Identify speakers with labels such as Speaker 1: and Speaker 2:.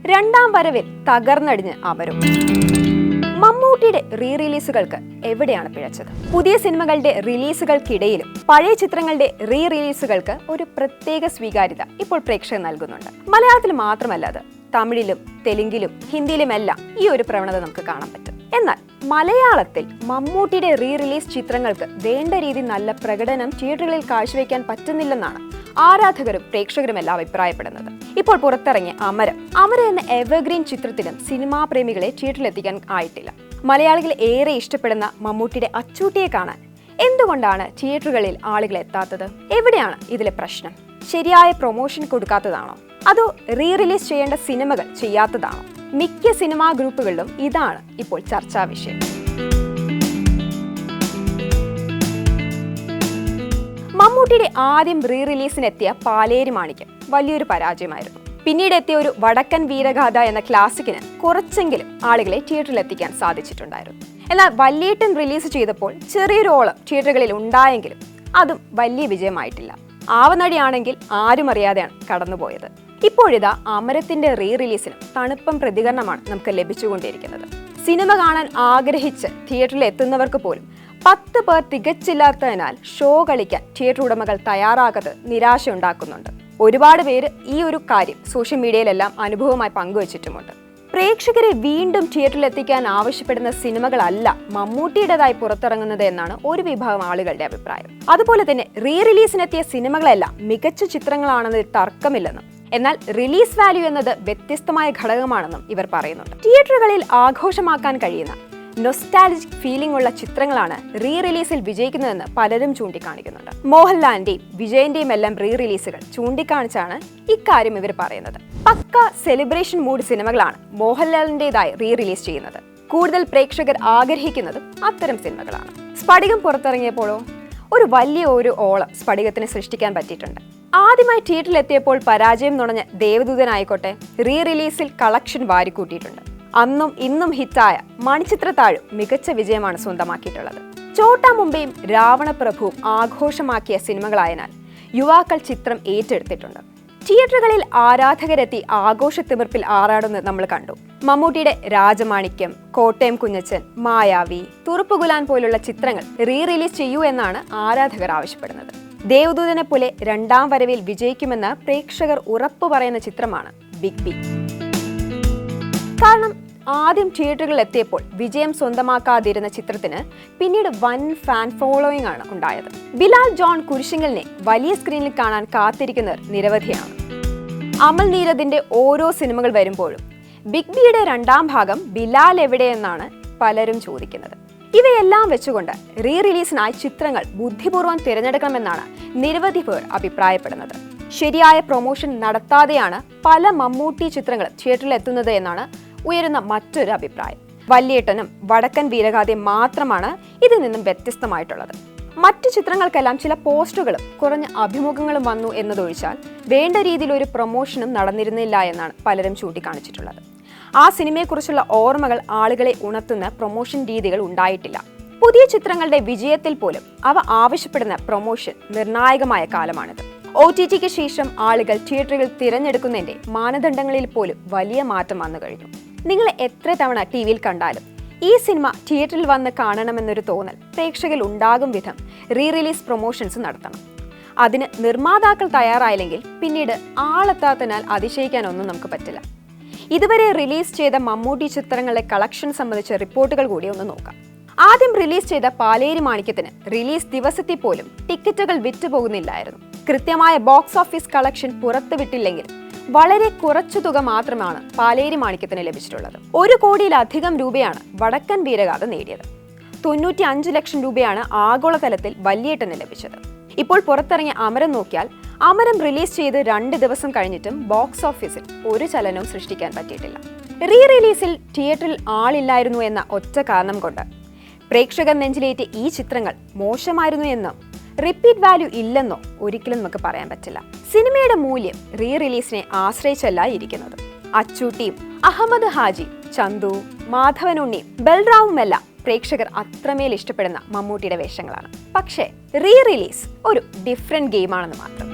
Speaker 1: രണ്ടാം വരവിൽ തകർന്നടിഞ്ഞ് അമരും. മമ്മൂട്ടിയുടെ റീ റിലീസുകൾക്ക് എവിടെയാണ് പിഴച്ചത്? പുതിയ സിനിമകളുടെ റിലീസുകൾക്കിടയിലും പഴയ ചിത്രങ്ങളുടെ റീ റിലീസുകൾക്ക് ഒരു പ്രത്യേക സ്വീകാര്യത ഇപ്പോൾ പ്രേക്ഷകർ നൽകുന്നുണ്ട്. മലയാളത്തിൽ മാത്രമല്ല, അത് തമിഴിലും തെലുങ്കിലും ഹിന്ദിയിലുമെല്ലാം ഈ ഒരു പ്രവണത നമുക്ക് കാണാൻ പറ്റും. എന്നാൽ മലയാളത്തിൽ മമ്മൂട്ടിയുടെ റീ റിലീസ് ചിത്രങ്ങൾക്ക് വേണ്ട രീതി നല്ല പ്രകടനം തിയേറ്ററുകളിൽ കാഴ്ചവെക്കാൻ പറ്റുന്നില്ലെന്നാണ് ആരാധകരും പ്രേക്ഷകരുമെല്ലാം അഭിപ്രായപ്പെടുന്നത്. ഇപ്പോൾ പുറത്തിറങ്ങിയ അമരം എന്ന എവർഗ്രീൻ ചിത്രത്തിലും സിനിമാ പ്രേമികളെ തിയേറ്ററിലെത്തിക്കാൻ ആയിട്ടില്ല. മലയാളികൾ ഏറെ ഇഷ്ടപ്പെടുന്ന മമ്മൂട്ടിയുടെ അച്ചൂട്ടിയെ കാണാൻ എന്തുകൊണ്ടാണ് തിയേറ്ററുകളിൽ ആളുകൾ എത്താത്തത്? എവിടെയാണ് ഇതിലെ പ്രശ്നം? ശരിയായ പ്രൊമോഷൻ കൊടുക്കാത്തതാണോ, അതോ റീ റിലീസ് ചെയ്യേണ്ട സിനിമകൾ ചെയ്യാത്തതാണോ? മിക്ക സിനിമാ ഗ്രൂപ്പുകളിലും ഇതാണ് ഇപ്പോൾ ചർച്ചാ വിഷയം. മമ്മൂട്ടിയുടെ ആദ്യം റീ റിലീസിനെത്തിയ പാലേരി മാണിക്യം വലിയൊരു പരാജയമായിരുന്നു. പിന്നീട് എത്തിയ ഒരു വടക്കൻ വീരഗാഥ എന്ന ക്ലാസിക്കിന് കുറച്ചെങ്കിലും ആളുകളെ തിയേറ്ററിൽ എത്തിക്കാൻ സാധിച്ചിട്ടുണ്ടായിരുന്നു. എന്നാൽ വല്യേട്ടൻ റിലീസ് ചെയ്തപ്പോൾ ചെറിയൊരു ഓളം തിയേറ്ററുകളിൽ ഉണ്ടായെങ്കിലും അതും വലിയ വിജയമായിട്ടില്ല. ആവനടിയാണെങ്കിൽ ആരും അറിയാതെയാണ് കടന്നുപോയത്. ഇപ്പോഴിതാ അമരത്തിന്റെ റീ റിലീസിനും തണുപ്പം പ്രതികരണമാണ് നമുക്ക് ലഭിച്ചുകൊണ്ടിരിക്കുന്നത്. സിനിമ കാണാൻ ആഗ്രഹിച്ച് തിയേറ്ററിൽ എത്തുന്നവർക്ക് പോലും 10 പേർ തികച്ചില്ലാത്തതിനാൽ ഷോ കളിക്കാൻ തിയേറ്റർ ഉടമകൾ തയ്യാറാകാതെ നിരാശയുണ്ടാക്കുന്നുണ്ട്. ഒരുപാട് പേര് ഈ ഒരു കാര്യം സോഷ്യൽ മീഡിയയിലെല്ലാം അനുഭവമായി പങ്കുവച്ചിട്ടുമുണ്ട്. പ്രേക്ഷകരെ വീണ്ടും തിയേറ്ററിൽ എത്തിക്കാൻ ആവശ്യപ്പെടുന്ന സിനിമകളല്ല മമ്മൂട്ടിയുടേതായി പുറത്തിറങ്ങുന്നത് എന്നാണ് ഒരു വിഭാഗം ആളുകളുടെ അഭിപ്രായം. അതുപോലെ തന്നെ റീ റിലീസിനെത്തിയ സിനിമകളെല്ലാം മികച്ച ചിത്രങ്ങളാണെന്നതിൽ തർക്കമില്ലെന്നും, എന്നാൽ റിലീസ് വാല്യൂ എന്നത് വ്യത്യസ്തമായ ഘടകമാണെന്നും ഇവർ പറയുന്നുണ്ട്. തിയേറ്ററുകളിൽ ആഘോഷമാക്കാൻ കഴിയുന്ന നൊസ്റ്റാൾജിക് ഫീലിംഗ് ഉള്ള ചിത്രങ്ങളാണ് റീ റിലീസിൽ വിജയിക്കുന്നതെന്ന് പലരും ചൂണ്ടിക്കാണിക്കുന്നുണ്ട്. മോഹൻലാലിന്റെയും വിജയന്റെയും എല്ലാം റീ റിലീസുകൾ ചൂണ്ടിക്കാണിച്ചാണ് ഇക്കാര്യം ഇവർ പറയുന്നത്. പക്ക സെലിബ്രേഷൻ മൂഡ് സിനിമകളാണ് മോഹൻലാലിന്റേതായി റീ റിലീസ് ചെയ്യുന്നത്. കൂടുതൽ പ്രേക്ഷകർ ആഗ്രഹിക്കുന്നതും അത്തരം സിനിമകളാണ്. സ്ഫടികം പുറത്തിറങ്ങിയപ്പോഴോ ഒരു ഓളം സ്ഫടികത്തിന് സൃഷ്ടിക്കാൻ പറ്റിയിട്ടുണ്ട്. ആദ്യമായി തിയേറ്ററിലെത്തിയപ്പോൾ പരാജയം നുണഞ്ഞ ദേവദൂതനായിക്കോട്ടെ റീ റിലീസിൽ കളക്ഷൻ വാരിക്കൂട്ടിയിട്ടുണ്ട്. അന്നും ഇന്നും ഹിറ്റായ മണിച്ചിത്രത്താഴും മികച്ച വിജയമാണ് സ്വന്തമാക്കിയിട്ടുള്ളത്. ചോട്ടാ മുംബൈയും രാവണപ്രഭുവും ആഘോഷമാക്കിയ സിനിമകളായതിനാൽ യുവാക്കൾ ചിത്രം ഏറ്റെടുത്തിട്ടുണ്ട്. തിയേറ്ററുകളിൽ ആരാധകരെത്തി ആഘോഷത്തിമിർപ്പിൽ ആറാടുന്നത് നമ്മൾ കണ്ടു. മമ്മൂട്ടിയുടെ രാജമാണിക്യം, കോട്ടയം കുഞ്ഞച്ചൻ, മായാവി, തുറുപ്പുകുലാൻ പോലുള്ള ചിത്രങ്ങൾ റീ റിലീസ് ചെയ്യൂ എന്നാണ് ആരാധകർ ആവശ്യപ്പെടുന്നത്. ദേവദൂതനെ പോലെ രണ്ടാം വരവിൽ വിജയിക്കുമെന്ന് പ്രേക്ഷകർ ഉറപ്പു പറയുന്ന ചിത്രമാണ് ബിഗ് ബി. കാരണം ആദ്യം തിയേറ്ററുകളിൽ എത്തിയപ്പോൾ വിജയം സ്വന്തമാക്കാതിരുന്ന ചിത്രത്തിന് പിന്നീട് വൻ ഫാൻ ഫോളോയിങ് ആണ് ഉണ്ടായത്. ബിലാൽ ജോൺ കുരിശിങ്കലിനെ വലിയ സ്ക്രീനിൽ കാണാൻ കാത്തിരിക്കുന്നവർ നിരവധിയാണ്. അമൽ നീരദിന്റെ ഓരോ സിനിമകൾ വരുമ്പോഴും ബിഗ് ബിയുടെ രണ്ടാം ഭാഗം ബിലാൽ എവിടെയെന്നാണ് പലരും ചോദിക്കുന്നത്. ഇവയെല്ലാം വെച്ചുകൊണ്ട് റീ റിലീസിനായി ചിത്രങ്ങൾ ബുദ്ധിപൂർവ്വം തിരഞ്ഞെടുക്കണമെന്നാണ് നിരവധി പേർ അഭിപ്രായപ്പെടുന്നത്. ശരിയായ പ്രൊമോഷൻ നടത്താതെയാണ് പല മമ്മൂട്ടി ചിത്രങ്ങൾ തിയേറ്ററിൽ എത്തുന്നത് എന്നാണ് ഉയരുന്ന മറ്റൊരു അഭിപ്രായം. വല്യേട്ടനും വടക്കൻ വീരഗാഥയും മാത്രമാണ് ഇതിൽ നിന്നും വ്യത്യസ്തമായിട്ടുള്ളത്. മറ്റു ചിത്രങ്ങൾക്കെല്ലാം ചില പോസ്റ്ററുകളും കുറഞ്ഞ അഭിമുഖങ്ങളും വന്നു എന്നതൊഴിച്ചാൽ വേണ്ട രീതിയിൽ ഒരു പ്രൊമോഷനും നടന്നിരുന്നില്ല എന്നാണ് പലരും ചൂണ്ടിക്കാണിച്ചിട്ടുള്ളത്. ആ സിനിമയെക്കുറിച്ചുള്ള ഓർമ്മകൾ ആളുകളെ ഉണർത്തുന്ന പ്രൊമോഷൻ രീതികൾ ഉണ്ടായിട്ടില്ല. പുതിയ ചിത്രങ്ങളുടെ വിജയത്തിൽ പോലും അവ ആവശ്യപ്പെടുന്ന പ്രൊമോഷൻ നിർണായകമായ കാലമാണിത്. OTTക്ക് ശേഷം ആളുകൾ തിയേറ്ററുകൾ തിരഞ്ഞെടുക്കുന്നതിന്റെ മാനദണ്ഡങ്ങളിൽ പോലും വലിയ മാറ്റം വന്നു കഴിഞ്ഞു. നിങ്ങൾ എത്ര തവണ TV-യിൽ കണ്ടാലും ഈ സിനിമ തിയേറ്ററിൽ വന്ന് കാണണമെന്നൊരു തോന്നൽ പ്രേക്ഷകരിൽ ഉണ്ടാകും വിധം റീ റിലീസ് പ്രൊമോഷൻസ് നടത്തണം. അതിന് നിർമ്മാതാക്കൾ തയ്യാറായില്ലെങ്കിൽ പിന്നീട് ആളെത്താത്തതിനാൽ അതിശയിക്കാനൊന്നും നമുക്ക് പറ്റില്ല. ഇതുവരെ റിലീസ് ചെയ്ത മമ്മൂട്ടി ചിത്രങ്ങളുടെ കളക്ഷൻ സംബന്ധിച്ച റിപ്പോർട്ടുകൾ കൂടി ഒന്ന് നോക്കാം. ആദ്യം റിലീസ് ചെയ്ത പാലേരി മാണിക്യത്തിന് റിലീസ് ദിവസത്തിൽ പോലും ടിക്കറ്റുകൾ വിറ്റുപോകുന്നില്ലായിരുന്നു. കൃത്യമായ ബോക്സ് ഓഫീസ് കളക്ഷൻ പുറത്തുവിട്ടില്ലെങ്കിൽ വളരെ കുറച്ചു തുക മാത്രമാണ് പാലേരി മാണിക്യത്തിന് ലഭിച്ചിട്ടുള്ളത്. 1 കോടിയിലധികം രൂപയാണ് വടക്കൻ വീരഗാഥ നേടിയത്. 95 ലക്ഷം രൂപയാണ് ആഗോളതലത്തിൽ വല്യേട്ടന് ലഭിച്ചത്. ഇപ്പോൾ പുറത്തിറങ്ങിയ അമരം നോക്കിയാൽ അമരം റിലീസ് ചെയ്ത് 2 ദിവസം കഴിഞ്ഞിട്ടും ബോക്സ് ഓഫീസിൽ ഒരു ചലനവും സൃഷ്ടിക്കാൻ പറ്റിയിട്ടില്ല. റീ റിലീസിൽ തിയേറ്ററിൽ ആളില്ലായിരുന്നു എന്ന ഒറ്റ കാരണം കൊണ്ട് പ്രേക്ഷകർ നെഞ്ചിലേറ്റ് ഈ ചിത്രങ്ങൾ മോശമായിരുന്നു എന്നോ റിപ്പീറ്റ് വാല്യൂ ഇല്ലെന്നോ ഒരിക്കലും നമുക്ക് പറയാൻ പറ്റില്ല. സിനിമയുടെ മൂല്യം റീ റിലീസിനെ ആശ്രയിച്ചല്ല ഇരിക്കുന്നത്. അച്ചൂട്ടിയും അഹമ്മദ് ഹാജി, ചന്തു, മാധവനുണ്ണിയും ബൽറാവുമെല്ലാം പ്രേക്ഷകർ അത്രമേൽ ഇഷ്ടപ്പെടുന്ന മമ്മൂട്ടിയുടെ വേഷങ്ങളാണ്. പക്ഷേ റീ റിലീസ് ഒരു ഡിഫറെന്റ് ഗെയിമാണെന്ന് മാത്രം.